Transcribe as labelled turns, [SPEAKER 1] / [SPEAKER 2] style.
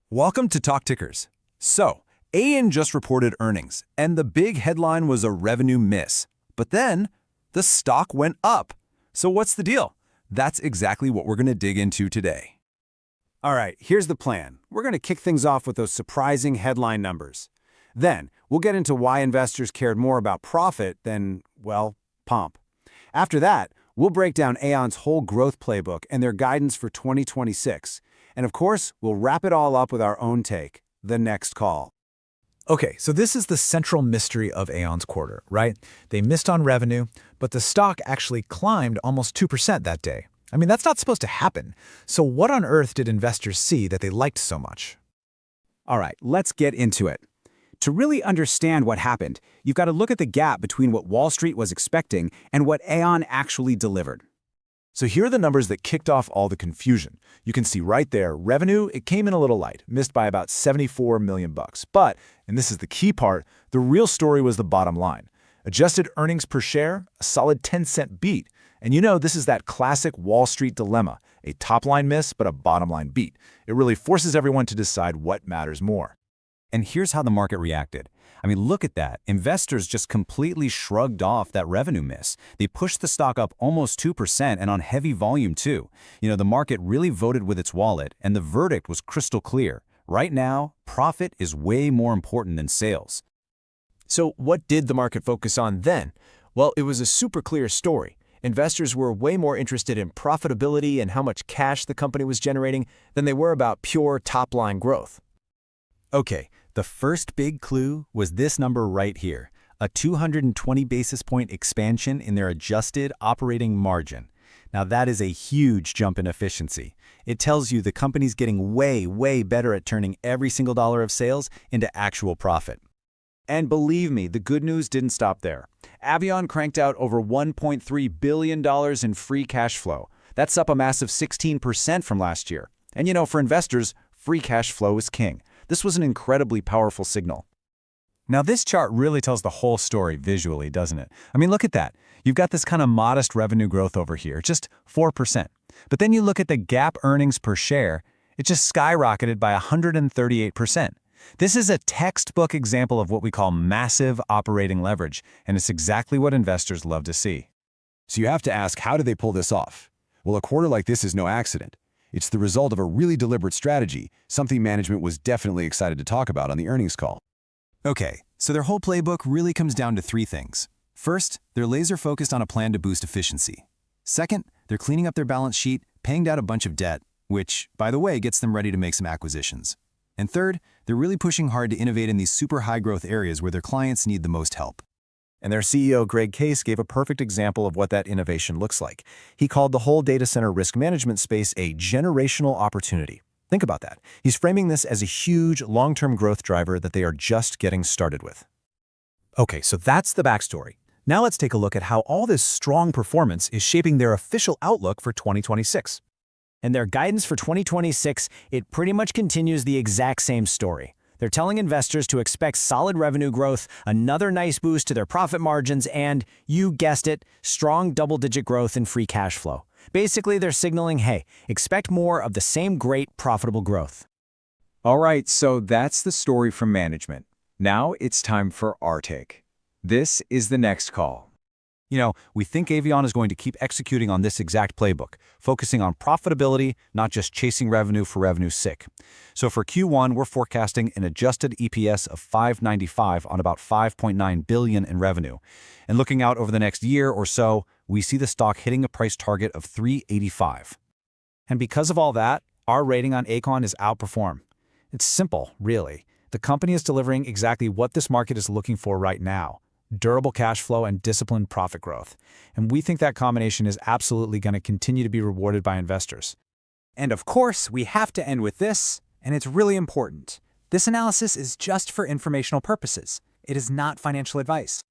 [SPEAKER 1] Welcome to Talk Tickers. So, Aon just reported earnings, and the big headline was a revenue miss. But then, the stock went up. So what's the deal? That's exactly what we're going to dig into today.
[SPEAKER 2] All right, here's the plan. We're going to kick things off with those surprising headline numbers. Then, we'll get into why investors cared more about profit than, well, pomp. After that, we'll break down Aon's whole growth playbook and their guidance for 2026. And of course, we'll wrap it all up with our own take, the next call.
[SPEAKER 3] Okay, so this is the central mystery of Aon's quarter, right? They missed on revenue, but the stock actually climbed almost 2% that day. I mean, that's not supposed to happen. So what on earth did investors see that they liked so much?
[SPEAKER 2] All right, let's get into it. To really understand what happened, you've got to look at the gap between what Wall Street was expecting and what Aon actually delivered.
[SPEAKER 3] So here are the numbers that kicked off all the confusion. You can see right there, revenue, it came in a little light, missed by about $74 million. But, and this is the key part, the real story was the bottom line. Adjusted earnings per share, a solid 10-cent beat. And you know, this is that classic Wall Street dilemma, a top-line miss but a bottom-line beat. It really forces everyone to decide what matters more.
[SPEAKER 1] And here's how the market reacted. I mean, look at that. Investors just completely shrugged off that revenue miss. They pushed the stock up almost 2% and on heavy volume too. You know, the market really voted with its wallet, and the verdict was crystal clear. Right now, profit is way more important than sales.
[SPEAKER 4] So what did the market focus on then? Well, it was a super clear story. Investors were way more interested in profitability and how much cash the company was generating than they were about pure top-line growth.
[SPEAKER 1] Okay, the first big clue was this number right here, a 220 basis point expansion in their adjusted operating margin. Now that is a huge jump in efficiency. It tells you the company's getting way better at turning every single dollar of sales into actual profit.
[SPEAKER 2] And believe me, the good news didn't stop there. Aon cranked out over $1.3 billion in free cash flow. That's up a massive 16% from last year. And you know, for investors, free cash flow is king. This was an incredibly powerful signal.
[SPEAKER 1] Now this chart really tells the whole story visually, doesn't it? I mean, look at that. You've got this kind of modest revenue growth over here, just 4%. But then you look at the GAAP earnings per share, it just skyrocketed by 138%. This is a textbook example of what we call massive operating leverage, and it's exactly what investors love to see.
[SPEAKER 5] So you have to ask, how did they pull this off? Well, a quarter like this is no accident. It's the result of a really deliberate strategy, something management was definitely excited to talk about on the earnings call.
[SPEAKER 1] Okay, so their whole playbook really comes down to three things. First, they're laser-focused on a plan to boost efficiency. Second, they're cleaning up their balance sheet, paying down a bunch of debt, which, by the way, gets them ready to make some acquisitions. And third, they're really pushing hard to innovate in these super high-growth areas where their clients need the most help.
[SPEAKER 3] And their CEO, Greg Case, gave a perfect example of what that innovation looks like. He called the whole data center risk management space a generational opportunity. Think about that. He's framing this as a huge long-term growth driver that they are just getting started with. Okay, so that's the backstory. Now let's take a look at how all this strong performance is shaping their official outlook for 2026.
[SPEAKER 6] And their guidance for 2026, it pretty much continues the exact same story. They're telling investors to expect solid revenue growth, another nice boost to their profit margins, and, you guessed it, strong double-digit growth in free cash flow. Basically, they're signaling, hey, expect more of the same great profitable growth.
[SPEAKER 2] All right, so that's the story from management. Now it's time for our take. This is the next call.
[SPEAKER 1] You know, we think Aon is going to keep executing on this exact playbook, focusing on profitability, not just chasing revenue for revenue's sake. So for Q1, we're forecasting an adjusted EPS of $5.95 on about $5.9 billion in revenue. And looking out over the next year or so, we see the stock hitting a price target of $3.85.
[SPEAKER 3] And because of all that, our rating on Aon is outperform. It's simple, really. The company is delivering exactly what this market is looking for right now: durable cash flow and disciplined profit growth. And we think that combination is absolutely going to continue to be rewarded by investors.
[SPEAKER 2] And of course, we have to end with this, and it's really important. This analysis is just for informational purposes. It is not financial advice.